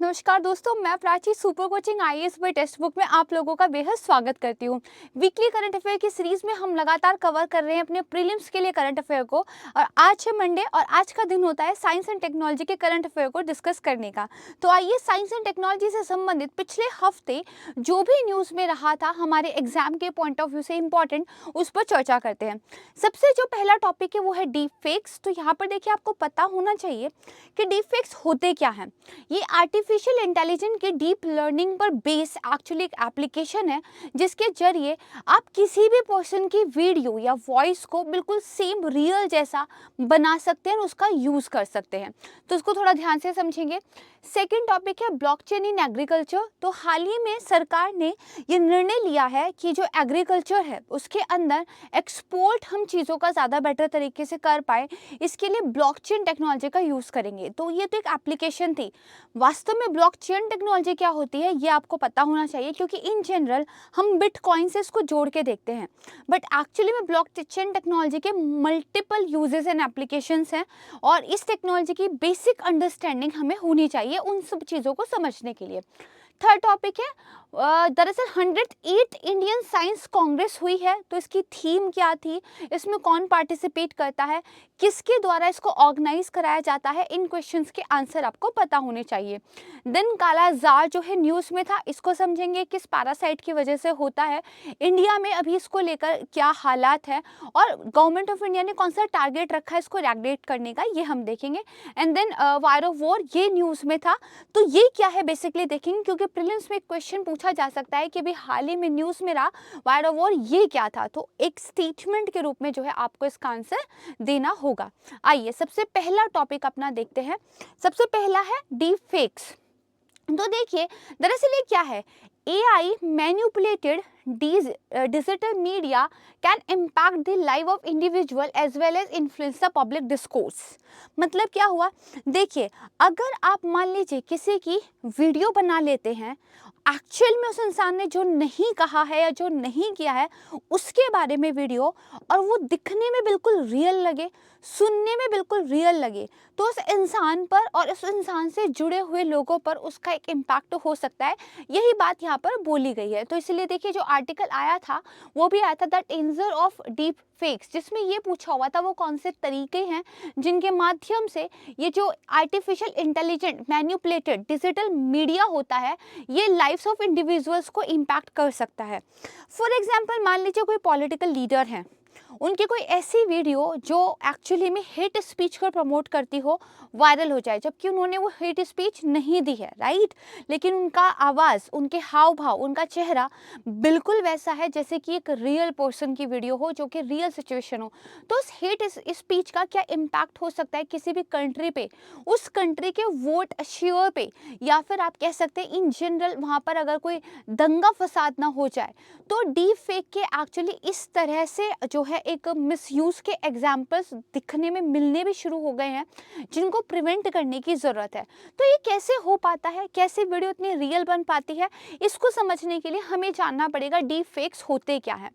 नमस्कार दोस्तों, मैं Prachi super coaching IAS by Testbook में आप लोगों का बेहद स्वागत करती हूँ। वीकली करंट अफेयर की सीरीज में हम लगातार कवर कर रहे हैं अपने प्रीलिम्स के लिए करंट अफेयर को, और आज है मंडे और आज का दिन होता है साइंस एंड टेक्नोलॉजी के करंट अफेयर को डिस्कस करने का। तो आइए साइंस एंड टेक्नोलॉजी से संबंधित पिछले हफ्ते जो भी न्यूज़ में रहा था हमारे एग्जाम के पॉइंट ऑफ व्यू से इम्पॉर्टेंट, उस पर चर्चा करते हैं। सबसे जो पहला टॉपिक है वो है डीप फेक्स। तो यहाँ पर देखिए, आपको पता होना चाहिए कि डीप फेक्स होते क्या हैं। ये आर्टिफिशियल इंटेलिजेंस के डीप लर्निंग पर बेस एक्चुअली एक एप्लीकेशन है जिसके जरिए आप किसी भी पर्सन की वीडियो या वॉइस को बिल्कुल सेम रियल जैसा बना सकते हैं और उसका यूज़ कर सकते हैं। तो इसको थोड़ा ध्यान से समझेंगे। सेकेंड टॉपिक है ब्लॉकचेन इन एग्रीकल्चर। तो हाल ही में सरकार ने ये निर्णय लिया है कि जो एग्रीकल्चर है उसके अंदर एक्सपोर्ट हम चीज़ों का ज़्यादा बेटर तरीके से कर पाए, इसके लिए ब्लॉकचेन टेक्नोलॉजी का यूज़ करेंगे। तो ये तो एक एप्लीकेशन थी। वास्तव में ब्लॉकचेन टेक्नोलॉजी क्या होती है ये आपको पता होना चाहिए, क्योंकि इन जनरल हम बिटकॉइन से इसको जोड़ के देखते हैं, बट एक्चुअली में ब्लॉकचेन टेक्नोलॉजी के मल्टीपल यूजेस एंड एप्लीकेशंस हैं और इस टेक्नोलॉजी की बेसिक अंडरस्टैंडिंग हमें होनी चाहिए उन सब चीज़ों को समझने के लिए। थर्ड टॉपिक है दरअसल 108 इंडियन साइंस कांग्रेस हुई है। तो इसकी थीम क्या थी, इसमें कौन पार्टिसिपेट करता है, किसके द्वारा इसको ऑर्गेनाइज कराया जाता है, इन क्वेश्चंस के आंसर आपको पता होने चाहिए। देन काला जार जो है न्यूज़ में था, इसको समझेंगे किस पैरासाइट की वजह से होता है, इंडिया में अभी इसको लेकर क्या हालात है और गवर्नमेंट ऑफ इंडिया ने कौन सा टारगेट रखा है इसको रेगुलेट करने का, ये हम देखेंगे। एंड देन वायरस वॉर, ये न्यूज़ में था। तो ये क्या है बेसिकली देखेंगे, क्योंकि प्रीलिम्स में क्वेश्चन पूछा जा सकता है कि अभी हाल ही में न्यूज़ में रहा वायरस वॉर, ये क्या था। तो एक स्टेटमेंट के रूप में जो है आपको इसका आंसर देना होगा। आइए सबसे पहला टॉपिक अपना देखते हैं। सबसे पहला है डीप फेक्स। तो देखिए दरअसल ये क्या है, AI manipulated digital media can impact the life of individual as well as influence the public discourse. मतलब क्या हुआ, देखिए अगर आप मान लीजिए किसी की वीडियो बना लेते हैं, एक्चुअल में उस इंसान ने जो नहीं कहा है या जो नहीं किया है उसके बारे में वीडियो, और वो दिखने में बिल्कुल रियल लगे, सुनने में बिल्कुल रियल लगे, तो उस इंसान पर और उस इंसान से जुड़े हुए लोगों पर उसका एक इम्पैक्ट हो सकता है। यही बात यहाँ पर बोली गई है। तो इसलिए देखिए जो आर्टिकल आया था वो भी आया था the danger of deep fakes, जिसमें ये पूछा हुआ था वो कौन से तरीके हैं जिनके माध्यम से ये जो artificial intelligent manipulated digital media होता है ये लाइफ्स ऑफ इंडिविजुअल्स को इम्पैक्ट कर सकता है। फॉर एग्जाम्पल मान लीजिए कोई पॉलिटिकल लीडर हैं, उनकी कोई ऐसी वीडियो जो एक्चुअली में हेट स्पीच को प्रमोट करती हो वायरल हो जाए, जबकि उन्होंने वो हेट स्पीच नहीं दी है, राइट, लेकिन उनका आवाज़, उनके हाव भाव, उनका चेहरा बिल्कुल वैसा है जैसे कि एक रियल पर्सन की वीडियो हो जो कि रियल सिचुएशन हो। तो उस हेट स्पीच का क्या इम्पैक्ट हो सकता है किसी भी कंट्री पे, उस कंट्री के वोट शेयर पे, या फिर आप कह सकते हैं इन जनरल वहाँ पर अगर कोई दंगा फसाद ना हो जाए। तो डीप फेक के एक्चुअली इस तरह से जो है एक मिसयूज़ के एग्जाम्पल्स दिखने में मिलने भी शुरू हो गए हैं जिनको प्रिवेंट करने की ज़रूरत है। तो ये कैसे हो पाता है, कैसे वीडियो इतनी रियल बन पाती है, इसको समझने के लिए हमें जानना पड़ेगा डीप फेक्स होते क्या है।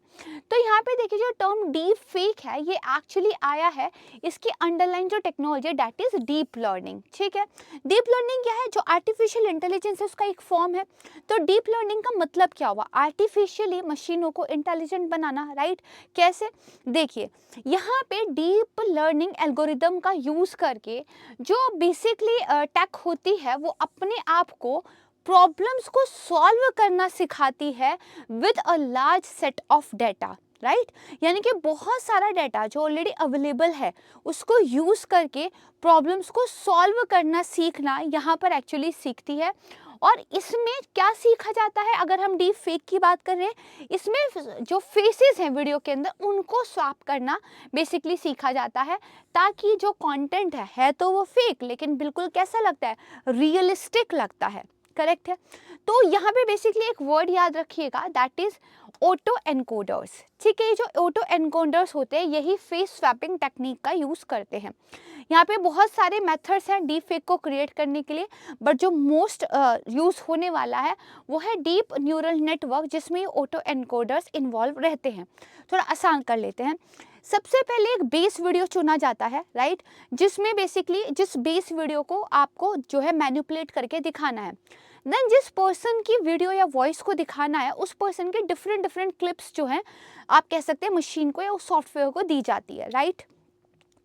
तो यहाँ पे देखिए जो टर्म डीप फेक है ये एक्चुअली आया है, इसकी अंडरलाइन जो टेक्नोलॉजी है दैट इज डीप लर्निंग। ठीक है, डीप लर्निंग क्या है, जो आर्टिफिशियल इंटेलिजेंस है उसका एक फॉर्म है। तो डीप लर्निंग का मतलब क्या हुआ, आर्टिफिशियली मशीनों को इंटेलिजेंट बनाना, राइट। कैसे, देखिए यहाँ पे डीप लर्निंग एल्गोरिदम का यूज़ करके जो बेसिकली टेक होती है वो अपने आप को प्रॉब्लम्स को सॉल्व करना सिखाती है with a large set of data, right. यानी कि बहुत सारा डाटा जो ऑलरेडी अवेलेबल है उसको यूज़ करके प्रॉब्लम्स को सॉल्व करना सीखना यहाँ पर एक्चुअली सीखती है। और इसमें क्या सीखा जाता है, अगर हम डीप फेक की बात कर रहे हैं, इसमें जो फेसेस हैं वीडियो के अंदर उनको स्वैप करना बेसिकली सीखा जाता है, ताकि जो कंटेंट है तो वो फेक लेकिन बिल्कुल कैसा लगता है, रियलिस्टिक लगता है। करेक्ट है। तो यहाँ पे बेसिकली एक वर्ड याद रखिएगा दैट इज ऑटो एनकोडर्स। ठीक है, ये जो ऑटो एनकोडर्स होते हैं यही फेस स्वैपिंग टेक्निक का यूज़ करते हैं। यहाँ पे बहुत सारे मेथड्स हैं डीप फेक को क्रिएट करने के लिए, बट जो मोस्ट यूज़ होने वाला है वो है डीप न्यूरल नेटवर्क, जिसमें ऑटो एनकोडर्स इन्वॉल्व रहते हैं। थोड़ा आसान कर लेते हैं। सबसे पहले एक बेस वीडियो चुना जाता है, राइट, जिसमें बेसिकली जिस बेस वीडियो को आपको जो है मैनिपुलेट करके दिखाना है। देन जिस पर्सन की वीडियो या वॉइस को दिखाना है उस पर्सन के डिफरेंट डिफरेंट क्लिप्स जो हैं आप कह सकते हैं मशीन को या उस सॉफ्टवेयर को दी जाती है, राइट।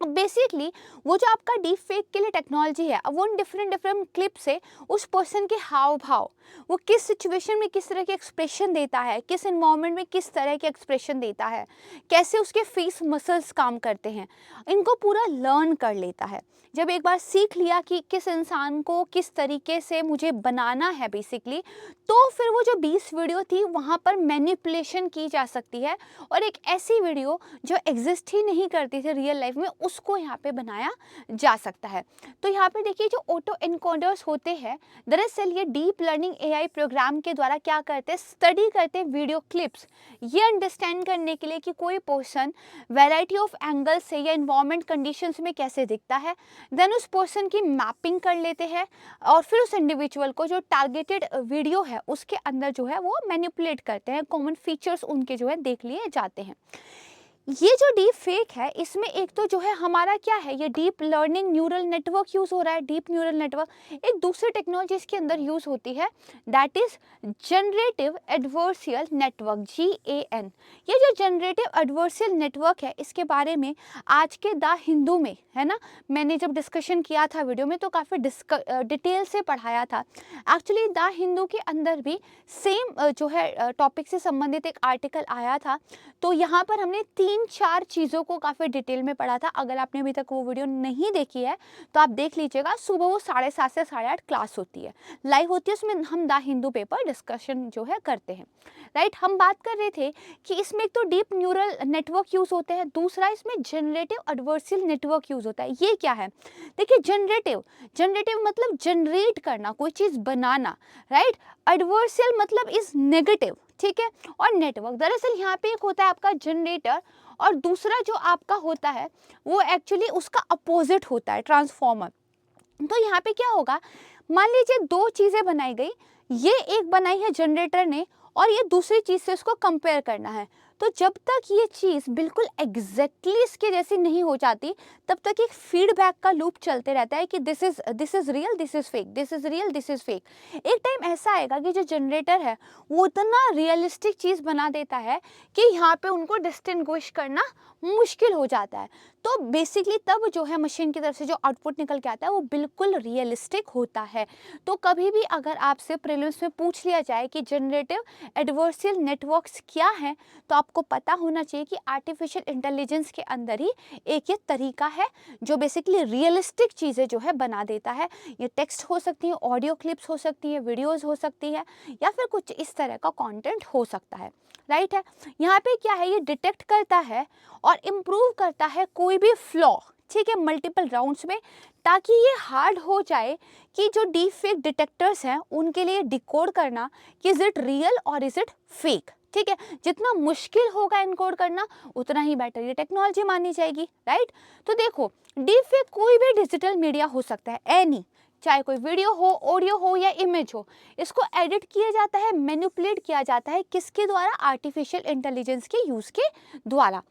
बेसिकली वो जो आपका डीप फेक के लिए टेक्नोलॉजी है, अब वो उन डिफरेंट डिफरेंट क्लिप से उस पर्सन के हाव भाव, वो किस सिचुएशन में किस तरह के एक्सप्रेशन देता है, किस इन्वायरमेंट में किस तरह के एक्सप्रेशन देता है, कैसे उसके फेस मसल्स काम करते हैं, इनको पूरा लर्न कर लेता है। जब एक बार सीख लिया कि किस इंसान को किस तरीके से मुझे बनाना है बेसिकली, तो फिर वो जो 20 वीडियो थी वहाँ पर मैनिपुलेशन की जा सकती है और एक ऐसी वीडियो जो एग्जिस्ट ही नहीं करती थी रियल लाइफ में उसको यहाँ पे बनाया जा सकता है। तो यहाँ पे देखिए जो ऑटो एनकोडर्स होते हैं, दरअसल ये डीप लर्निंग एआई प्रोग्राम के द्वारा क्या करते हैं, स्टडी करते हैं वीडियो क्लिप्स, ये अंडरस्टैंड करने के लिए कि कोई पर्सन वैरायटी ऑफ एंगल्स से या इन्वायरमेंट कंडीशंस में कैसे दिखता है। देन उस पर्सन की मैपिंग कर लेते हैं और फिर उस इंडिविजुअल को जो टारगेटेड वीडियो है उसके अंदर जो है वो मैनिपुलेट करते हैं, कॉमन फीचर्स उनके जो है देख लिए जाते हैं। ये जो डीप फेक है इसमें एक तो जो है हमारा क्या है, ये deep learning neural network use हो रहा है, डीप न्यूरल नेटवर्क। एक दूसरी टेक्नोलॉजी इसके अंदर यूज़ होती है, that is generative adversarial network, GAN। ये जो जनरेटिव एडवर्सियल नेटवर्क है इसके बारे में आज के द हिंदू में, है ना, मैंने जब डिस्कशन किया था वीडियो में तो काफ़ी डिटेल से पढ़ाया था। एक्चुअली द हिंदू के अंदर भी सेम जो है टॉपिक से संबंधित एक आर्टिकल आया था। तो यहाँ पर हमने 3-4 चीज़ों को काफ़ी डिटेल में पढ़ा था। अगर आपने अभी तक वो वीडियो नहीं देखी है तो आप देख लीजिएगा। सुबह वो 7:30 से 8:30 क्लास होती है, लाइव होती है, उसमें हम द हिंदू पेपर डिस्कशन जो है करते हैं, राइट। हम बात कर रहे थे कि इसमें एक तो डीप न्यूरल नेटवर्क यूज़ होते हैं, दूसरा इसमें जनरेटिव एडवर्सियल नेटवर्क यूज़ होता है। ये क्या है, देखिए जनरेटिव, जनरेटिव मतलब जनरेट करना, कोई चीज़ बनाना, राइट। एडवर्सियल मतलब इज नेगेटिव, ठीक है। और नेटवर्क दरअसल यहाँ पे एक होता है आपका जनरेटर और दूसरा जो आपका होता है वो एक्चुअली उसका अपोजिट होता है, ट्रांसफॉर्मर। तो यहाँ पे क्या होगा, मान लीजिए दो चीज़ें बनाई गई, ये एक बनाई है जनरेटर ने और ये दूसरी चीज़ से उसको कंपेयर करना है। तो जब तक ये चीज़ बिल्कुल एग्जैक्टली इसके जैसी नहीं हो जाती तब तक एक फीडबैक का लूप चलते रहता है कि this is real, this is fake, this is real, this is fake. एक टाइम ऐसा आएगा कि जो जनरेटर है वो इतना रियलिस्टिक चीज़ बना देता है कि यहाँ पे उनको डिस्टिंग्विश करना मुश्किल हो जाता है। तो बेसिकली तब जो है मशीन की तरफ से जो आउटपुट निकल के आता है वो बिल्कुल रियलिस्टिक होता है। तो कभी भी अगर आपसे प्रीलिम्स में पूछ लिया जाए कि जनरेटिव एडवर्सियल नेटवर्क्स क्या हैं तो आपको पता होना चाहिए कि आर्टिफिशियल इंटेलिजेंस के अंदर ही एक ये तरीका है जो बेसिकली रियलिस्टिक चीज़ें जो है बना देता है। ये टेक्स्ट हो सकती है, ऑडियो क्लिप्स हो सकती है, वीडियोज़ हो सकती है या फिर कुछ इस तरह का कॉन्टेंट हो सकता है, राइट है। यहाँ पे क्या है, ये डिटेक्ट करता है और इम्प्रूव करता है कोई भी फ्लॉ, ठीक है, मल्टीपल राउंड्स में, ताकि ये हार्ड हो जाए कि जो डीप फेक डिटेक्टर्स हैं उनके लिए डिकोड करना कि इज इट रियल और इज इट फेक, ठीक है। जितना मुश्किल होगा इनकोड करना उतना ही बेटर ये टेक्नोलॉजी मानी जाएगी, राइट। तो देखो डीप फेक कोई भी डिजिटल मीडिया हो सकता है, एनी, चाहे कोई वीडियो हो, ऑडियो हो या इमेज हो, इसको एडिट किया जाता है, मैनिपुलेट किया जाता है, किसके द्वारा, आर्टिफिशियल इंटेलिजेंस के यूज़ के द्वारा।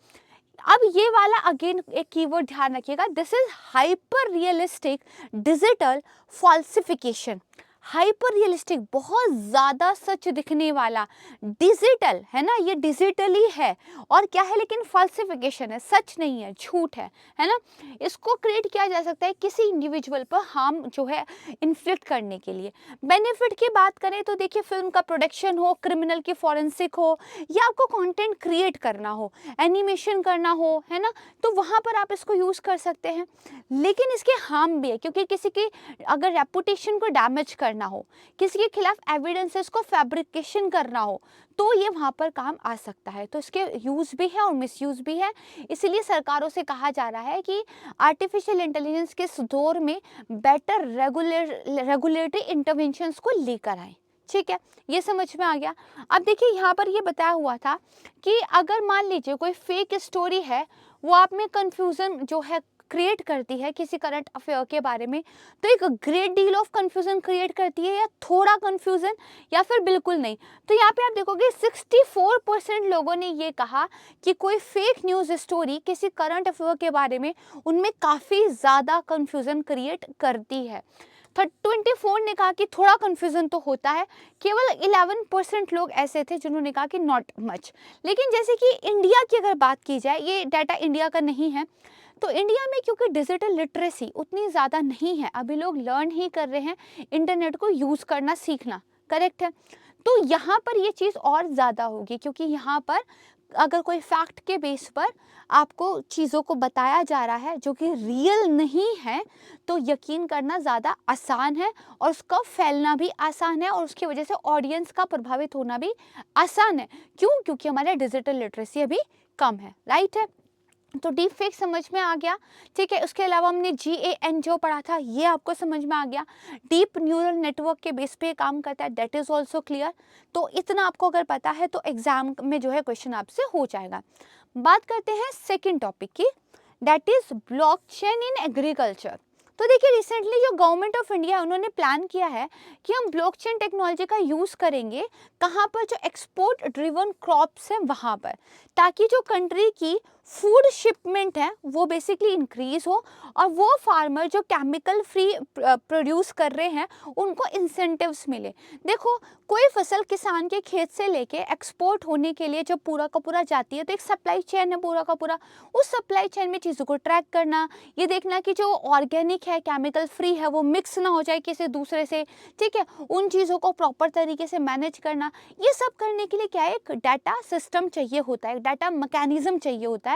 अब ये वाला अगेन एक कीवर्ड ध्यान रखिएगा, this is hyper realistic digital falsification. Hyper realistic, बहुत ज़्यादा सच दिखने वाला, डिजिटल है ना, ये डिजिटली है और क्या है लेकिन फॉल्सिफिकेशन है, सच नहीं है, झूठ है ना। इसको क्रिएट किया जा सकता है किसी इंडिविजुअल पर हार्म जो है इन्फ्लिक्ट करने के लिए। बेनिफिट की बात करें तो देखिए फिल्म का प्रोडक्शन हो, क्रिमिनल की फॉरेंसिक हो या आपको कंटेंट क्रिएट करना हो, एनिमेशन करना हो, है ना, तो वहाँ पर आप इसको यूज़ कर सकते हैं। लेकिन इसके हार्म भी है क्योंकि किसी की अगर रेपुटेशन को डैमेज करना हो, किसी के खिलाफ एविडेंसेस को फैब्रिकेशन करना हो तो ये वहाँ पर काम आ सकता है। तो इसके यूज़ भी है और मिसयूज़ भी है। इसीलिए सरकारों से कहा जा रहा है कि आर्टिफिशियल इंटेलिजेंस के इस दौर में बेटर रेगुलेटरी इंटरवेंशंस को लेकर आए, ठीक है, ये समझ में आ गया। अब देखिए यहाँ पर ये बताया हुआ था कि अगर मान लीजिए कोई फेक स्टोरी है वो आप में कन्फ्यूज़न जो है क्रिएट करती है किसी करंट अफेयर के बारे में, तो एक great deal of confusion create करती है, या थोड़ा कंफ्यूजन, या फिर बिल्कुल नहीं। तो यहाँ पे आप देखोगे 64% लोगों ने ये कहा कि कोई फेक न्यूज़ स्टोरी किसी करंट अफेयर के बारे में उनमें काफ़ी ज़्यादा कंफ्यूजन क्रिएट करती है। 24 ने कहा कि थोड़ा कंफ्यूजन तो होता है। केवल 11% लोग ऐसे थे जिन्होंने कहा कि नॉट मच। लेकिन जैसे कि इंडिया की अगर बात की जाए, ये डाटा इंडिया का नहीं है, तो इंडिया में क्योंकि डिजिटल लिटरेसी उतनी ज़्यादा नहीं है, अभी लोग लर्न ही कर रहे हैं इंटरनेट को यूज़ करना सीखना, करेक्ट है। तो यहाँ पर ये चीज़ और ज़्यादा होगी, क्योंकि यहाँ पर अगर कोई फैक्ट के बेस पर आपको चीज़ों को बताया जा रहा है जो कि रियल नहीं है, तो यकीन करना ज़्यादा आसान है और उसका फैलना भी आसान है, और उसकी वजह से ऑडियंस का प्रभावित होना भी आसान है। क्यों? क्योंकि हमारे डिजिटल लिटरेसी अभी कम है, राइट है। तो डीप फेक समझ में आ गया, ठीक है। उसके अलावा हमने GAN जो पढ़ा था ये आपको समझ में आ गया। डीप न्यूरल नेटवर्क के बेस पे काम करता है, दैट इज ऑल्सो क्लियर। तो इतना आपको अगर पता है तो एग्जाम में जो है क्वेश्चन आपसे हो जाएगा। बात करते हैं सेकेंड टॉपिक की, that is blockchain in agriculture. तो देखिए, रिसेंटली जो गवर्नमेंट ऑफ इंडिया उन्होंने प्लान किया है कि हम ब्लॉकचेन टेक्नोलॉजी का यूज़ करेंगे कहाँ पर, जो एक्सपोर्ट ड्रिवन क्रॉप्स हैं वहाँ पर, ताकि जो कंट्री की फूड शिपमेंट है वो बेसिकली इंक्रीज हो, और वो फार्मर जो केमिकल फ्री प्रोड्यूस कर रहे हैं उनको इंसेंटिव्स मिले। देखो, कोई फसल किसान के खेत से लेके एक्सपोर्ट होने के लिए जब पूरा का पूरा जाती है, तो एक सप्लाई चेन है पूरा का पूरा। उस सप्लाई चेन में चीज़ों को ट्रैक करना, ये देखना कि जो ऑर्गेनिक है, केमिकल फ्री है, वो मिक्स ना हो जाए किसी दूसरे से, ठीक है। उन चीज़ों को प्रॉपर तरीके से मैनेज करना, ये सब करने के लिए क्या है, एक डाटा सिस्टम चाहिए होता है, एक डाटा मैकेनिज्म चाहिए होता है।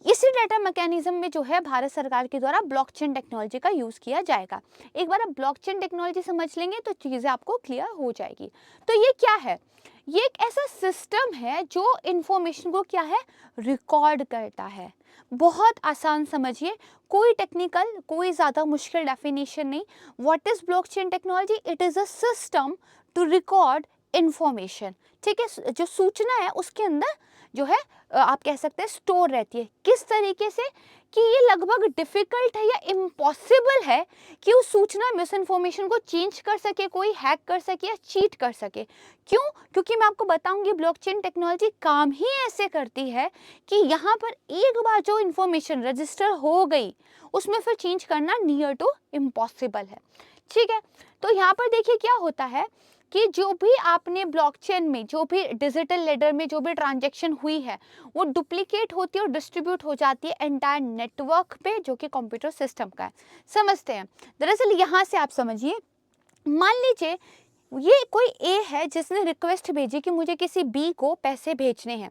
इसी डाटा मैकेनिज्म में जो है भारत सरकार के द्वारा ब्लॉकचेन टेक्नोलॉजी का यूज़ किया जाएगा। एक बार आप ब्लॉकचेन टेक्नोलॉजी समझ लेंगे तो चीज़ें आपको क्लियर हो जाएगी। तो ये क्या है? ये एक ऐसा सिस्टम है जो इंफॉर्मेशन को क्या है, रिकॉर्ड करता है। बहुत आसान समझिए, कोई टेक्निकल, कोई ज़्यादा मुश्किल डेफिनेशन नहीं। What is blockchain technology? It is a system to record information, ठीक है। जो सूचना है उसके अंदर जो है आप कह सकते हैं स्टोर रहती है। किस तरीके से? कि ये लगभग डिफिकल्ट है या इम्पॉसिबल है कि उस सूचना में, उस इन्फॉर्मेशन को चेंज कर सके, कोई हैक कर सके या चीट कर सके। क्यों? क्योंकि मैं आपको बताऊंगी ब्लॉकचेन टेक्नोलॉजी काम ही ऐसे करती है कि यहाँ पर एक बार जो इन्फॉर्मेशन रजिस्टर हो गई उसमें फिर चेंज करना नियर टू इम्पॉसिबल है, ठीक है। तो यहाँ पर देखिए क्या होता है कि जो भी आपने ब्लॉकचेन में, जो भी डिजिटल लेडर में जो भी ट्रांजैक्शन हुई है, वो डुप्लीकेट होती है और डिस्ट्रीब्यूट हो जाती है एंटायर नेटवर्क पे, जो कि कंप्यूटर सिस्टम का है। समझते हैं। दरअसल यहाँ से आप समझिए, मान लीजिए ये कोई ए है जिसने रिक्वेस्ट भेजी कि मुझे किसी बी को पैसे भेजने हैं।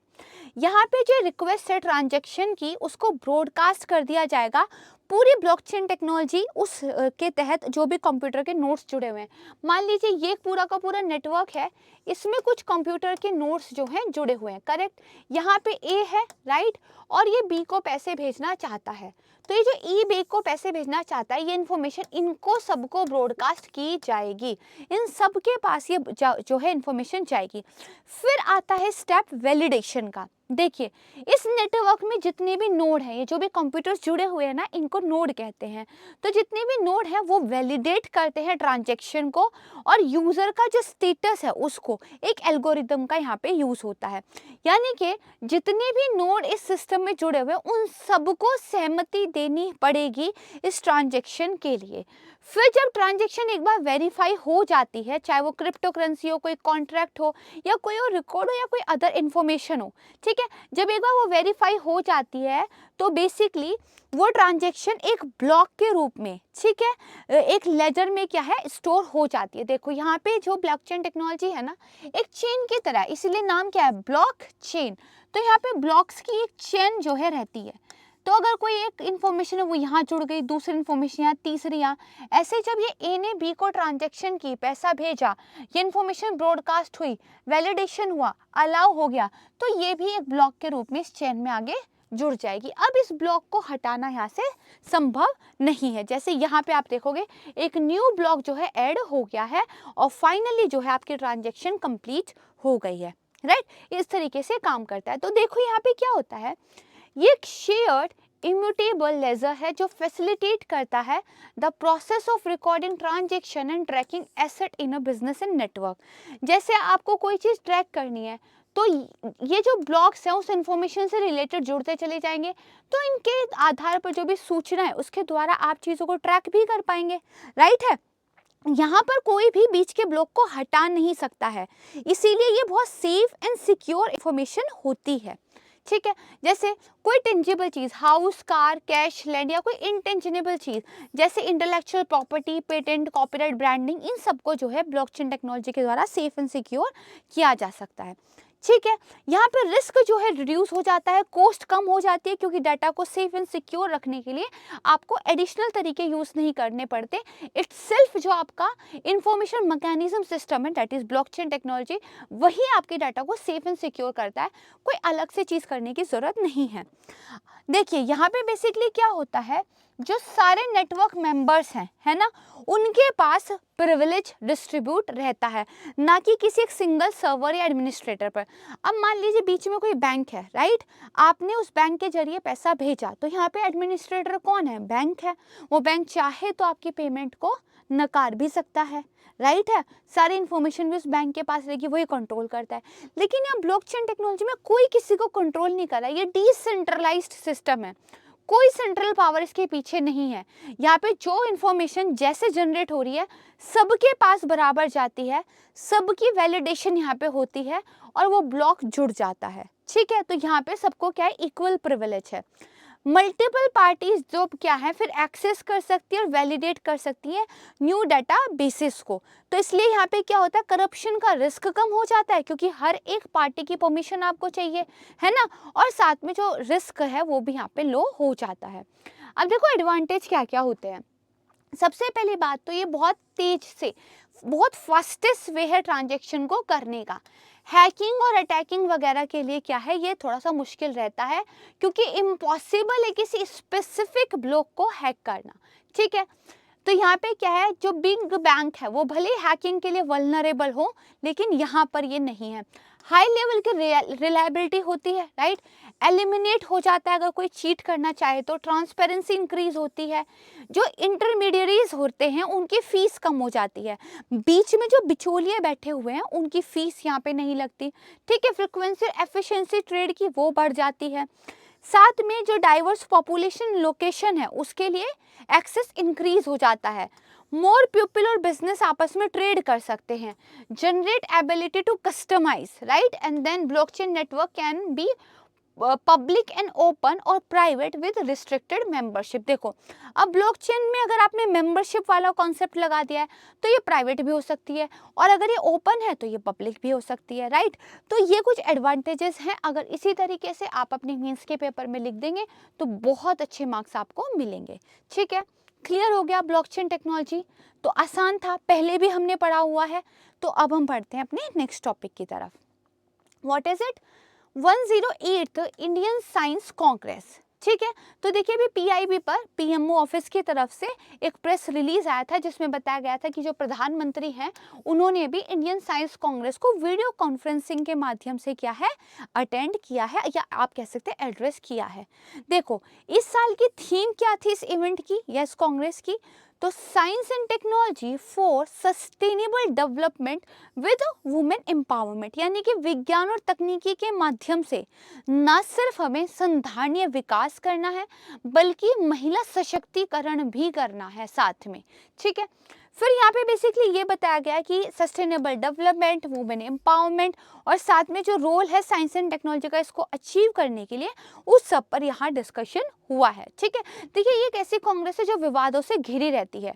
यहाँ पे जो रिक्वेस्ट है ट्रांजैक्शन की, उसको ब्रॉडकास्ट कर दिया जाएगा पूरी ब्लॉकचेन टेक्नोलॉजी उस के तहत, जो भी कंप्यूटर के नोड्स जुड़े हुए हैं। मान लीजिए ये पूरा का पूरा नेटवर्क है, इसमें कुछ कंप्यूटर के नोड्स जो हैं जुड़े हुए हैं, करेक्ट। यहाँ पे ए है, राइट, और ये बी को पैसे भेजना चाहता है। तो ये जो ई बी को पैसे भेजना चाहता है, ये इन्फॉर्मेशन इनको सबको ब्रॉडकास्ट की जाएगी, इन सब के पास ये जो है इन्फॉर्मेशन जाएगी। फिर आता है स्टेप वैलिडेशन का। देखिए, इस नेटवर्क में जितने भी नोड हैं, ये जो भी कंप्यूटर्स जुड़े हुए हैं ना, इनको नोड कहते हैं। तो जितने भी नोड हैं वो वैलिडेट करते हैं ट्रांजैक्शन को, और यूज़र का जो स्टेटस है उसको एक एल्गोरिदम का यहाँ पे यूज़ होता है। यानी कि जितने भी नोड इस सिस्टम में जुड़े हुए हैं उन सबको सहमति देनी पड़ेगी इस ट्रांजैक्शन के लिए। फिर जब ट्रांजैक्शन एक बार वेरीफाई हो जाती है, चाहे वो क्रिप्टो करेंसी हो, कोई कॉन्ट्रैक्ट हो, या कोई और रिकॉर्ड हो, या कोई अदर इन्फॉर्मेशन हो, ठीक है। जब एक बार वो वेरीफाई हो जाती है तो बेसिकली वो ट्रांजैक्शन एक ब्लॉक के रूप में, ठीक है, एक लेजर में क्या है, स्टोर हो जाती है। देखो यहाँ पे जो ब्लॉकचेन टेक्नोलॉजी है ना, एक चेन की तरह, इसीलिए नाम क्या है, ब्लॉक चेन। तो यहाँ पे ब्लॉक्स की एक चेन जो है रहती है। तो अगर कोई एक इन्फॉर्मेशन है वो यहाँ जुड़ गई, दूसरी इन्फॉर्मेशन यहाँ, तीसरी यहाँ, ऐसे जब ये ए ने बी को ट्रांजैक्शन की, पैसा भेजा, ये इन्फॉर्मेशन ब्रॉडकास्ट हुई, वैलिडेशन हुआ, अलाउ हो गया, तो ये भी एक ब्लॉक के रूप में इस चेन में आगे जुड़ जाएगी। अब इस ब्लॉक को हटाना यहाँ से संभव नहीं है। जैसे यहाँ पे आप देखोगे एक न्यू ब्लॉक जो है ऐड हो गया है, और फाइनली जो है आपकी ट्रांजैक्शन कंप्लीट हो गई है, राइट। इस तरीके से काम करता है। तो देखो यहाँ पे क्या होता है, ये एक शेयर्ड इम्यूटेबल लेजर है जो फैसिलिटेट करता है the process of recording transaction and tracking asset in a business and network. जैसे आपको कोई चीज़ ट्रैक करनी है तो ये जो ब्लॉक्स हैं उस इंफॉर्मेशन से रिलेटेड जुड़ते चले जाएंगे, तो इनके आधार पर जो भी सूचना है उसके द्वारा आप चीज़ों को ट्रैक भी कर पाएंगे। राइट है, यहाँ पर कोई भी बीच के ब्लॉक को हटा नहीं सकता है, इसीलिए ये बहुत सेफ एंड सिक्योर इंफॉर्मेशन होती है। ठीक है, जैसे कोई टेंजिबल चीज़, हाउस, कार, कैश, लैंड या कोई इनटेंजिबल चीज़ जैसे intellectual property, patent, copyright, branding, इन सबको जो है ब्लॉकचेन टेक्नोलॉजी के द्वारा सेफ एंड सिक्योर किया जा सकता है। ठीक है, यहाँ पे रिस्क जो है रिड्यूस हो जाता है, कॉस्ट कम हो जाती है, क्योंकि डाटा को सेफ एंड सिक्योर रखने के लिए आपको एडिशनल तरीके यूज़ नहीं करने पड़ते। इटसेल्फ जो आपका इंफॉर्मेशन मैकेनिज्म सिस्टम है, दैट इज ब्लॉकचेन टेक्नोलॉजी, वही आपके डाटा को सेफ एंड सिक्योर करता है, कोई अलग से चीज़ करने की ज़रूरत नहीं है। देखिए यहाँ पे बेसिकली क्या होता है, जो सारे नेटवर्क मेंबर्स हैं, है ना, उनके पास प्रिविलेज डिस्ट्रीब्यूट रहता है, ना कि किसी एक सिंगल सर्वर या एडमिनिस्ट्रेटर पर। अब मान लीजिए बीच में कोई बैंक है, राइट, आपने उस बैंक के जरिए पैसा भेजा, तो यहाँ पे एडमिनिस्ट्रेटर कौन है, बैंक है। वो बैंक चाहे तो आपकी पेमेंट को नकार भी सकता है, राइट है, सारी इन्फॉर्मेशन भी उस बैंक के पास रहेगी, वही कंट्रोल करता है। लेकिन यहाँ ब्लॉकचेन टेक्नोलॉजी में कोई किसी को कंट्रोल नहीं कर रहा है, ये डिसेंट्रलाइज्ड सिस्टम है, कोई सेंट्रल पावर इसके पीछे नहीं है। यहाँ पे जो इन्फॉर्मेशन जैसे जनरेट हो रही है सबके पास बराबर जाती है, सबकी वैलिडेशन यहाँ पे होती है और वो ब्लॉक जुड़ जाता है। ठीक है, तो यहाँ पे सबको क्या है, इक्वल प्रिविलेज है। मल्टीपल पार्टीज जो क्या है फिर एक्सेस कर सकती है और वैलिडेट कर सकती है न्यू डाटा बेसिस को। तो इसलिए यहाँ पे क्या होता है, करप्शन का रिस्क कम हो जाता है, क्योंकि हर एक पार्टी की परमिशन आपको चाहिए, है ना, और साथ में जो रिस्क है वो भी यहाँ पे लो हो जाता है। अब देखो एडवांटेज क्या क्या होते हैं। सबसे पहली बात तो ये बहुत तेज से, बहुत फास्टेस्ट वे है ट्रांजेक्शन को करने का। हैकिंग और अटैकिंग वगैरह के लिए क्या है, ये थोड़ा सा मुश्किल रहता है, क्योंकि इम्पॉसिबल है किसी स्पेसिफिक ब्लॉक को हैक करना। ठीक है, तो यहाँ पे क्या है, जो बिग बैंक है वो भले हैकिंग के लिए वल्नरेबल हो, लेकिन यहाँ पर ये नहीं है। हाई लेवल की रिलायबिलिटी होती है, राइट, एलिमिनेट हो जाता है अगर कोई चीट करना चाहे तो, ट्रांसपेरेंसी इंक्रीज होती है, जो इंटरमीडियरीज होते हैं उनकी फीस कम हो जाती है, बीच में जो बिचौलिए बैठे हुए हैं उनकी फीस यहाँ पे नहीं लगती। ठीक है, फ्रिक्वेंसी एफिशिएंसी ट्रेड की वो बढ़ जाती है, साथ में जो डाइवर्स पॉपुलेशन लोकेशन है उसके लिए एक्सेस इंक्रीज हो जाता है, मोर पीपल और बिजनेस आपस में ट्रेड कर सकते हैं, generate ability to customize, right, and then blockchain network can be public and open और प्राइवेट विद रिस्ट्रिक्टेड मेंबरशिप। देखो अब ब्लॉकचेन में अगर आपने मेंबरशिप वाला कॉन्सेप्ट लगा दिया है तो ये प्राइवेट भी हो सकती है, और अगर ये ओपन है तो ये पब्लिक भी हो सकती है, राइट। तो ये कुछ एडवांटेजेस हैं, अगर इसी तरीके से आप अपने मेंस के पेपर में लिख देंगे तो बहुत अच्छे मार्क्स आपको मिलेंगे। ठीक है, क्लियर हो गया ब्लॉकचेन टेक्नोलॉजी, तो आसान था, पहले भी हमने पढ़ा हुआ है। तो अब हम पढ़ते हैं अपने नेक्स्ट टॉपिक की तरफ। What is it, 108th Indian science Congress. ठीक है, तो देखिए अभी पीआईबी पर पीएमओ ऑफिस की तरफ से एक प्रेस रिलीज आया था जिसमें बताया गया था कि जो प्रधानमंत्री हैं उन्होंने भी इंडियन साइंस कांग्रेस को वीडियो कॉन्फ्रेंसिंग के माध्यम से क्या है, अटेंड किया है, या आप कह सकते हैं एड्रेस किया है। देखो इस साल की थीम क्या थी इस इवेंट की या इस कांग्रेस की, तो science and technology for sustainable development with women empowerment, यानी कि विज्ञान और तकनीकी के माध्यम से न सिर्फ हमें संधारणीय विकास करना है बल्कि महिला सशक्तिकरण भी करना है साथ में। ठीक है, फिर यहाँ पे बेसिकली ये बताया गया कि सस्टेनेबल डेवलपमेंट, वुमेन एम्पावरमेंट और साथ में जो रोल है साइंस एंड टेक्नोलॉजी का इसको अचीव करने के लिए, उस सब पर यहाँ डिस्कशन हुआ है। ठीक है, देखिए ये एक ऐसी कांग्रेस है जो विवादों से घिरी रहती है।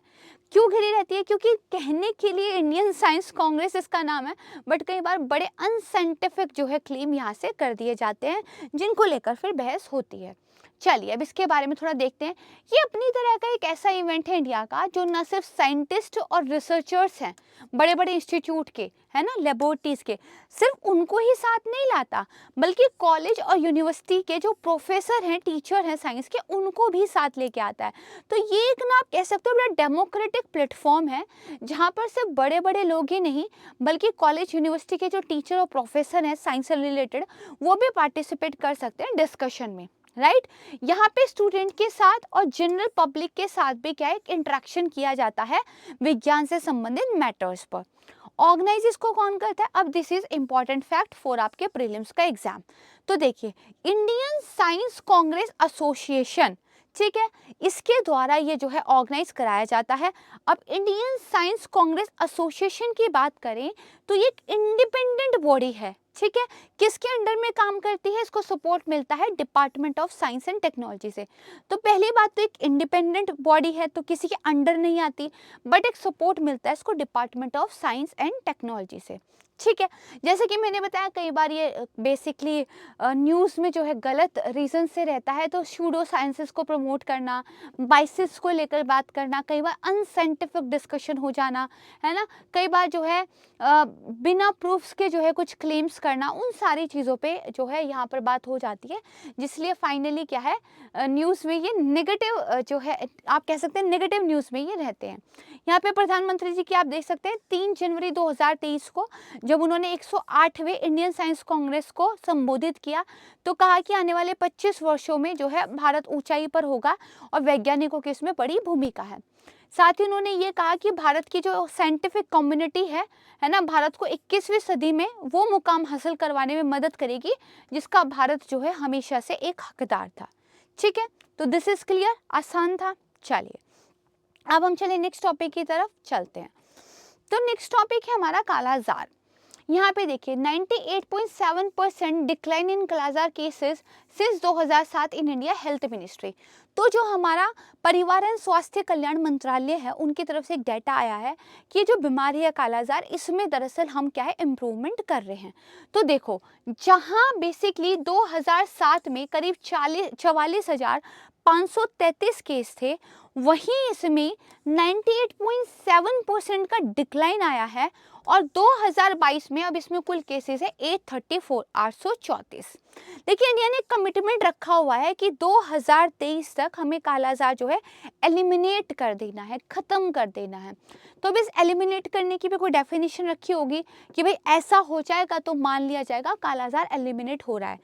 क्यों घिरी रहती है, क्योंकि कहने के लिए इंडियन साइंस कांग्रेस इसका नाम है, बट कई बार बड़े अनसाइंटिफिक जो है क्लेम यहाँ से कर दिए जाते हैं जिनको लेकर फिर बहस होती है। चलिए अब इसके बारे में थोड़ा देखते हैं। ये अपनी तरह का एक ऐसा इवेंट है इंडिया का जो न सिर्फ साइंटिस्ट और रिसर्चर्स हैं बड़े बड़े इंस्टीट्यूट के, है ना, लेबोरेटरीज के, सिर्फ उनको ही साथ नहीं लाता बल्कि कॉलेज और यूनिवर्सिटी के जो प्रोफेसर हैं, टीचर हैं साइंस के, उनको भी साथ लेके आता है। तो ये एक ना आप कह सकते हो बड़ा डेमोक्रेटिक प्लेटफॉर्म है जहाँ पर सिर्फ बड़े बड़े लोग ही नहीं बल्कि कॉलेज यूनिवर्सिटी के जो टीचर और प्रोफेसर हैं साइंस से रिलेटेड, वो भी पार्टिसिपेट कर सकते हैं डिस्कशन में। राइट। यहाँ पे स्टूडेंट के साथ और जनरल पब्लिक के साथ भी क्या है, एक इंटरेक्शन किया जाता है विज्ञान से संबंधित मैटर्स पर। ऑर्गेनाइज इसको कौन करता है? अब this is important fact for आपके प्रीलिम्स का एग्जाम। तो देखिए, इंडियन साइंस कांग्रेस एसोसिएशन, ठीक है, इसके द्वारा ये जो है ऑर्गेनाइज कराया जाता है। अब इंडियन साइंस कांग्रेस एसोसिएशन की बात करें तो ये एक इंडिपेंडेंट बॉडी है, ठीक है। किसके अंडर में काम करती है? इसको सपोर्ट मिलता है department of science and technology से। तो पहली बात तो एक इंडिपेंडेंट बॉडी है तो किसी के अंडर नहीं आती, बट एक सपोर्ट मिलता है इसको department of science and technology से, ठीक है। जैसे कि मैंने बताया कई बार ये बेसिकली न्यूज़ में जो है गलत रीज़न से रहता है, तो सूडो साइंसेस को प्रमोट करना, बाइसिस को लेकर बात करना, कई बार अनसाइंटिफिक डिस्कशन हो जाना, है ना, कई बार जो है बिना प्रूफ्स के जो है कुछ क्लेम्स करना, उन सारी चीज़ों पे जो है यहाँ पर बात हो जाती है। जिसलिए फाइनली क्या है, न्यूज़ में ये नेगेटिव जो है, आप कह सकते हैं नेगेटिव न्यूज़ में ये रहते हैं। यहाँ पे प्रधानमंत्री जी की आप देख सकते हैं 3 जनवरी 2023 को जब उन्होंने 108वें इंडियन साइंस कांग्रेस को संबोधित किया तो कहा कि आने वाले 25 वर्षों में जो है भारत ऊंचाई पर होगा और वैज्ञानिकों की इसमें बड़ी भूमिका है। साथ ही उन्होंने ये कहा कि भारत की जो साइंटिफिक कम्युनिटी है ना, भारत को 21वीं सदी में वो मुकाम हासिल करवाने में मदद करेगी जिसका भारत जो है हमेशा से एक हकदार था, ठीक है। तो दिस इज क्लियर, आसान था। चलिए अब हम चले नेक्स्ट टॉपिक की तरफ चलते हैं। तो नेक्स्ट टॉपिक है हमारा कालाजार। यहाँ पे देखिए 98.7% decline in kala azar cases since 2007 in India health ministry. तो जो हमारा परिवार एवं स्वास्थ्य कल्याण मंत्रालय है उनकी तरफ से एक डाटा आया है कि जो बीमारी है कालाजार, इसमें दरअसल हम क्या है इम्प्रूवमेंट कर रहे हैं। तो देखो, जहाँ बेसिकली 2007 में करीब 44,533 केस थे, वहीं इसमें 98.7% का डिक्लाइन आया है और 2022 में अब इसमें कुल केसेस है 834। देखिए, इंडिया ने कमिटमेंट रखा हुआ है कि 2023 तक हमें कालाजार जो है एलिमिनेट कर देना है, खत्म कर देना है। तो अब इस एलिमिनेट करने की भी कोई डेफिनेशन रखी होगी कि भाई ऐसा हो जाएगा तो मान लिया जाएगा कालाजार एलिमिनेट हो रहा है।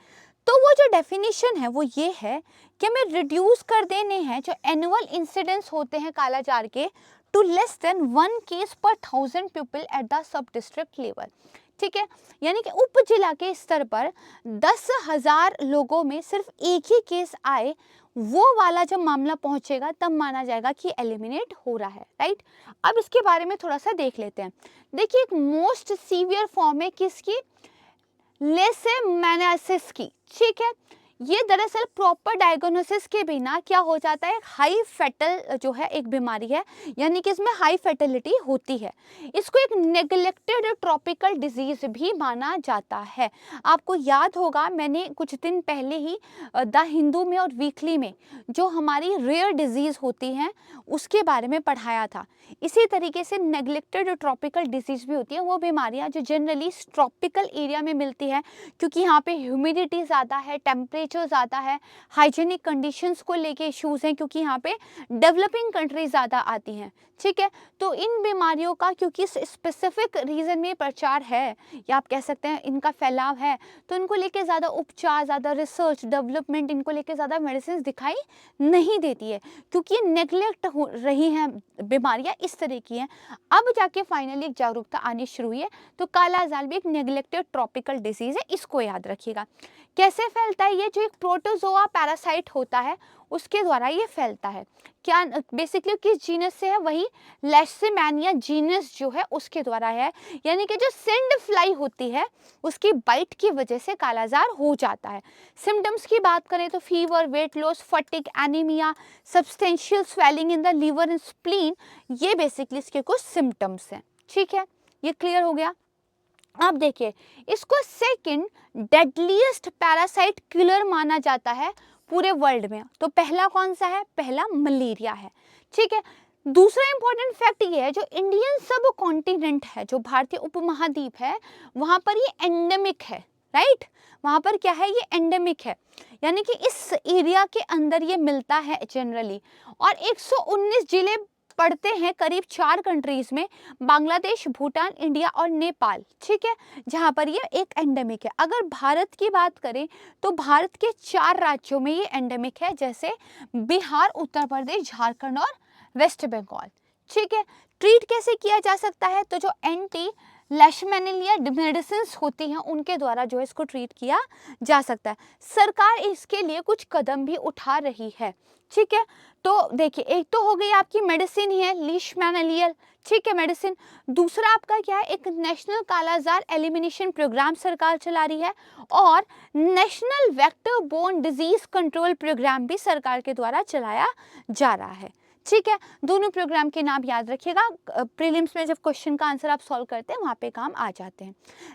तो वो जो डेफिनेशन है वो ये है कि हमें रिड्यूस कर देने हैं जो एनुअल इंसिडेंट्स होते हैं कालाजार के टू लेस देन 1 केस पर 1000 people at the sub district level, ठीक है। यानी कि उप जिला के स्तर पर 10,000 लोगों में सिर्फ एक ही केस आए, वो वाला जब मामला पहुंचेगा तब माना जाएगा कि एलिमिनेट हो रहा है, राइट। अब इसके बारे में थोड़ा सा देख लेते हैं। देखिए, एक मोस्ट सीवियर फॉर्म है किसकी? लेशमेनियासिस की, ठीक है। ये दरअसल प्रॉपर डायग्नोसिस के बिना क्या हो जाता है, हाई फेटल जो है एक बीमारी है, यानी कि इसमें हाई फेटलिटी होती है। इसको एक नेग्लेक्टेड ट्रॉपिकल डिजीज भी माना जाता है। आपको याद होगा मैंने कुछ दिन पहले ही द हिंदू में और वीकली में जो हमारी रेयर डिजीज होती हैं उसके बारे में पढ़ाया था। इसी तरीके से नेग्लेक्टेड ट्रॉपिकल डिजीज भी होती है, वो बीमारियां जो जनरली ट्रॉपिकल एरिया में मिलती है क्योंकि यहाँ पे ह्यूमिडिटी ज़्यादा है, टेम्परेचर ज़्यादा है, हाइजीनिक कंडीशंस को लेके इश्यूज़ हैं क्योंकि यहाँ पे डेवलपिंग कंट्रीज ज़्यादा आती हैं, ठीक है। तो इन बीमारियों का क्योंकि स्पेसिफिक रीजन में प्रचार है या आप कह सकते हैं इनका फैलाव है, तो इनको लेके ज़्यादा उपचार, ज़्यादा रिसर्च डेवलपमेंट, इनको लेके ज़्यादा मेडिसिन दिखाई नहीं देती है क्योंकि नेग्लेक्ट हो रही हैं बीमारियां, इस तरह की हैं। अब जाके फाइनली एक जागरूकता आनी शुरू हुई है। तो कालाजार भी एक नेग्लेक्टेड ट्रॉपिकल डिजीज है, इसको याद रखिएगा। कैसे फैलता है? ये जो एक प्रोटोजोआ पैरासाइट होता है उसके द्वारा ये फैलता है। क्या बेसिकली किस जीनस से है? वही लेशमेनिया जीनस जो है उसके द्वारा है। यानी कि जो सेंड फ्लाई होती है उसकी बाइट की वजह से कालाजार हो जाता है। सिम्टम्स की बात करें तो fever, weight loss, fatigue, anaemia, substantial swelling in the liver and spleen, ये बेसिकली इसके कुछ सिम्टम्स हैं, ठीक है। ये क्लियर हो गया। अब देखिए, इसको सेकंड डेडलीस्ट पैरासाइट किलर माना जाता है पूरे वर्ल्ड में। तो पहला कौन सा है? पहला मलेरिया है, ठीक है। दूसरा इंपॉर्टेंट फैक्ट ये है, जो इंडियन सब कॉन्टिनेंट है, जो भारतीय उपमहाद्वीप है, वहां पर ये एंडेमिक है, राइट। वहां पर क्या है? ये एंडेमिक है, यानी कि इस एरिया के अंदर ये मिलता है जनरली। और 119 जिले पड़ते हैं करीब 4 कंट्रीज में, बांग्लादेश, भूटान, इंडिया और नेपाल, ठीक है, जहाँ पर ये एक एंडेमिक है। अगर भारत की बात करें तो भारत के 4 राज्यों में ये एंडेमिक है, जैसे बिहार, उत्तर प्रदेश, झारखंड और वेस्ट बंगाल, ठीक है। ट्रीट कैसे किया जा सकता है? तो जो एंटी लेशमैनिया मेडिसिन होती हैं उनके द्वारा जो है इसको ट्रीट किया जा सकता है। सरकार इसके लिए कुछ कदम भी उठा रही है, ठीक है। तो देखिए, एक तो हो गई आपकी मेडिसिन ही है लीशमैनियल, ठीक है, मेडिसिन। दूसरा आपका क्या है, एक नेशनल कालाजार एलिमिनेशन प्रोग्राम सरकार चला रही है, और national vector borne disease control programme भी सरकार के द्वारा चलाया जा रहा है, ठीक है। दोनों प्रोग्राम के नाम याद रखिएगा, प्रीलिम्स में जब क्वेश्चन का आंसर आप सॉल्व करते हैं वहाँ पे काम आ जाते हैं,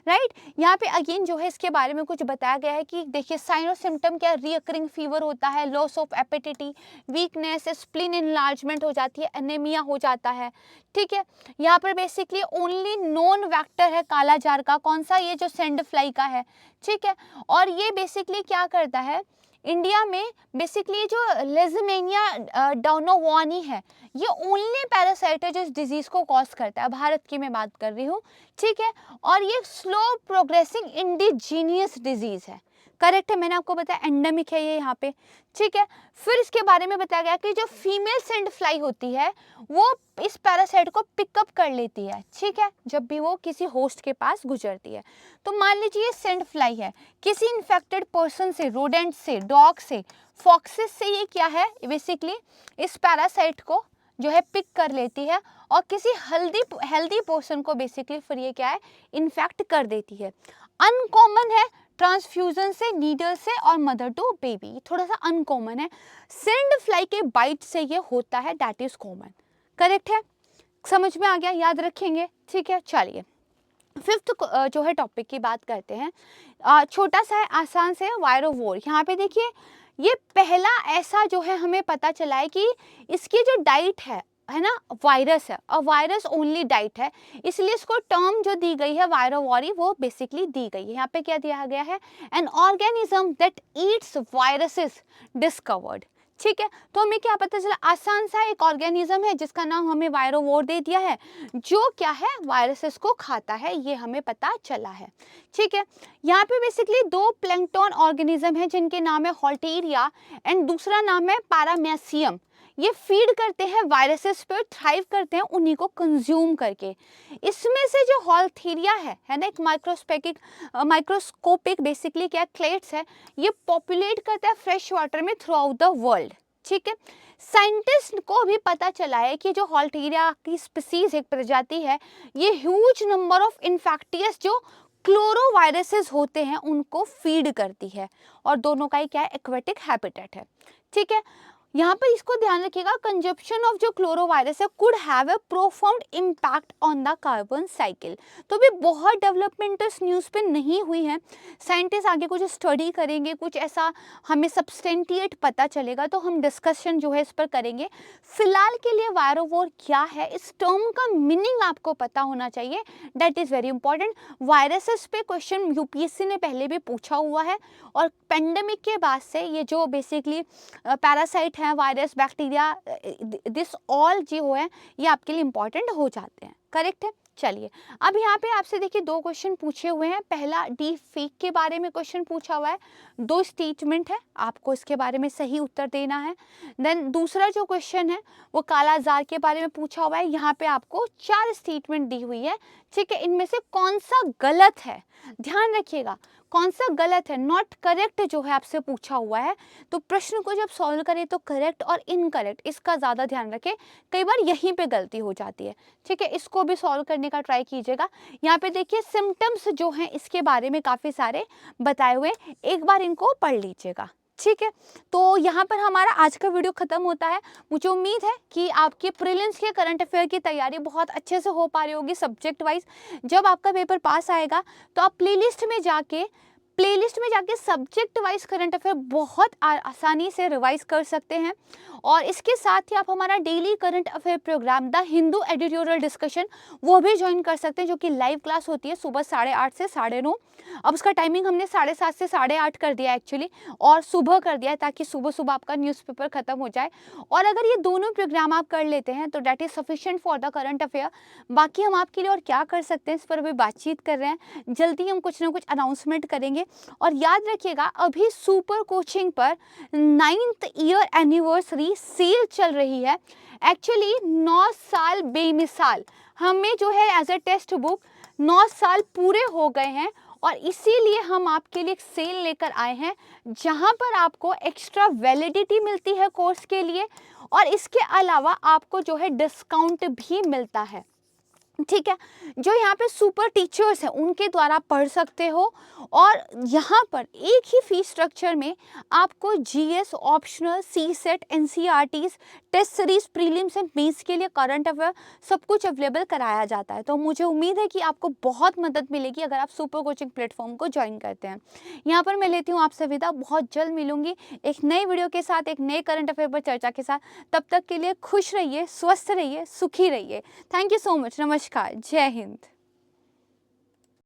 राइट। यहाँ पे अगेन जो है इसके बारे में कुछ बताया गया है कि देखिए साइन और सिम्टम क्या, रीअकरिंग फीवर होता है, loss of appetite, weakness, spleen enlargement हो जाती है, एनीमिया हो जाता है, ठीक है। यहाँ पर बेसिकली ओनली नॉन वेक्टर है कालाजार का, कौन सा, ये जो सैंड फ्लाई का है, ठीक है। और ये बेसिकली क्या करता है, इंडिया में बेसिकली जो लेज़मेनिया डाउनोवानी है, ये ओनली पैरासाइट है जो इस डिजीज को कॉज करता है, भारत की मैं बात कर रही हूँ, ठीक है। और ये स्लो प्रोग्रेसिंग इंडिजीनियस डिजीज है, करेक्ट है, मैंने आपको बताया एंडेमिक है ये यहाँ पे, ठीक है। फिर इसके बारे में बताया गया कि जो फीमेल सैंड फ्लाई होती है वो इस पैरासाइट को पिकअप कर लेती है, ठीक है, जब भी वो किसी होस्ट के पास गुजरती है। तो मान लीजिए ये सैंड फ्लाई है, किसी इन्फेक्टेड पर्सन से, रोडेंट से, डॉग से, फॉक्सेस से ये क्या है, बेसिकली इस पैरासाइट को जो है पिक कर लेती है और किसी हेल्दी पर्सन को बेसिकली फिर ये क्या है, इन्फेक्ट कर देती है। अनकॉमन है ट्रांसफ्यूजन से, नीडल से और मदर टू बेबी, थोड़ा सा अनकॉमन है। सैंड फ्लाई के बाइट से ये होता है, दैट इज कॉमन, करेक्ट है, समझ में आ गया, याद रखेंगे, ठीक है। चलिए फिफ्थ जो है टॉपिक की बात करते हैं, छोटा सा है, आसान से, वायरोवोर। यहाँ पे देखिए ये पहला ऐसा जो है हमें पता चला है कि इसकी जो डाइट है ना, वायरस है, और वायरस ओनली डाइट है, इसलिए इसको टर्म जो दी गई है वायरोवॉरी वो बेसिकली दी गई है। यहाँ पे क्या दिया गया है, an organism that eats viruses discovered, ठीक है। तो हमें क्या पता चला, आसान सा एक ऑर्गेनिज्म है जिसका नाम हमें वायरोवोर दे दिया है, जो क्या है, वायरसेस को खाता है, ये हमें पता चला है, ठीक है। यहाँ पे बेसिकली 2 प्लैंकटन ऑर्गेनिज्म है जिनके नाम है हॉल्टेरिया एंड दूसरा नाम है पैरामेसियम। ये फीड करते हैं वायरसेस पर, थ्राइव करते हैं उन्हीं को कंज्यूम करके। इसमें से जो हॉल्थेरिया है ना, एक माइक्रोस्कोपिक बेसिकली क्या क्लेट्स है, ये पॉपुलेट करता है फ्रेश वाटर में थ्रू आउट द वर्ल्ड, ठीक है। साइंटिस्ट को भी पता चला है कि जो हॉल्टेरिया की स्पीसीज एक प्रजाति है, ये ह्यूज नंबर ऑफ इन्फेक्टियस जो क्लोरोवायरसेस होते हैं उनको फीड करती है, और दोनों का ही क्या है, एक्वेटिक हैबिटेट है, ठीक है। यहाँ पर इसको ध्यान रखिएगा, कंजप्शन ऑफ जो क्लोरोवायरस है could have a profound impact on the carbon cycle. तो भी बहुत डेवलपमेंट इस न्यूज़ पे नहीं हुई है, साइंटिस्ट आगे कुछ स्टडी करेंगे, कुछ ऐसा हमें सब्सटेंटिएट पता चलेगा तो हम डिस्कशन जो है इस पर करेंगे। फिलहाल के लिए वायरोवोर क्या है, इस टर्म का मीनिंग आपको पता होना चाहिए, that is very important. Viruses पे क्वेश्चन यूपीएससी ने पहले भी पूछा हुआ है, और पेंडेमिक के बाद से ये जो बेसिकली पैरासाइट है, वायरस, बैक्टीरिया, दिस ऑल जो है ये आपके लिए इंपॉर्टेंट हो जाते हैं, करेक्ट है। चलिए अब यहाँ पे आपसे देखिए 2 क्वेश्चन पूछे हुए हैं। पहला डीप फेक के बारे में क्वेश्चन पूछा हुआ है, 2 स्टेटमेंट है, आपको इसके बारे में सही उत्तर देना है। देन दूसरा जो क्वेश्चन है वो कालाजार के बारे में पूछा हुआ है, यहाँ पे आपको 4 स्टेटमेंट दी हुई है, ठीक है। इनमें से कौन सा गलत है, ध्यान रखिएगा, कौन सा गलत है, नॉट करेक्ट जो है आपसे पूछा हुआ है। तो प्रश्न को जब सॉल्व करें तो करेक्ट और इनकरेक्ट इसका ज़्यादा ध्यान रखें, कई बार यहीं पे गलती हो जाती है, ठीक है। इसको भी सॉल्व करने का ट्राई कीजिएगा। यहाँ पे देखिए सिम्टम्स जो हैं इसके बारे में काफ़ी सारे बताए हुए, एक बार इनको पढ़ लीजिएगा, ठीक है। तो यहाँ पर हमारा आज का वीडियो खत्म होता है। मुझे उम्मीद है कि आपके प्रीलिम्स के करंट अफेयर की तैयारी बहुत अच्छे से हो पा रही होगी सब्जेक्ट वाइज। जब आपका पेपर पास आएगा तो आप प्लेलिस्ट में जाके प्लेलिस्ट में जाके सब्जेक्ट वाइज करंट अफेयर बहुत आसानी से रिवाइज कर सकते हैं। और इसके साथ ही आप हमारा daily current affair programme the Hindu editorial discussion वो भी ज्वाइन कर सकते हैं, जो कि लाइव क्लास होती है सुबह 8:30 से 9:30। अब उसका टाइमिंग हमने 7:30 से 8:30 कर दिया एक्चुअली, और सुबह कर दिया है ताकि सुबह सुबह आपका न्यूज़पेपर खत्म हो जाए। और अगर ये दोनों प्रोग्राम आप कर लेते हैं तो that is sufficient for the current affair. बाकी हम आपके लिए और क्या कर सकते हैं इस पर अभी बातचीत कर रहे हैं, जल्दी हम कुछ ना कुछ अनाउंसमेंट करेंगे। और याद रखिएगा अभी सुपर कोचिंग पर 9th ईयर एनिवर्सरी सेल चल रही है। एक्चुअली 9 साल बेमिसाल हमें जो है एज अ टेक्स्ट बुक 9 साल पूरे हो गए हैं, और इसीलिए हम आपके लिए एक सेल लेकर आए हैं जहां पर आपको एक्स्ट्रा वैलिडिटी मिलती है कोर्स के लिए, और इसके अलावा आपको जो है डिस्काउंट भी मिलता है। ठीक है, जो यहाँ पे सुपर टीचर्स हैं उनके द्वारा पढ़ सकते हो। और यहाँ पर एक ही फीस स्ट्रक्चर में आपको GS, optional, C set, NCERTs, test series, prelims and mains के लिए करंट अफेयर सब कुछ अवेलेबल कराया जाता है। तो मुझे उम्मीद है कि आपको बहुत मदद मिलेगी अगर आप सुपर कोचिंग प्लेटफॉर्म को ज्वाइन करते हैं। यहाँ पर मैं लेती हूँ आपसे विदा, बहुत जल्द मिलूंगी एक नई वीडियो के साथ, एक नए करंट अफेयर पर चर्चा के साथ। तब तक के लिए खुश रहिए, स्वस्थ रहिए, सुखी रहिए। Thank you so much. नमस्कार, जय हिंद।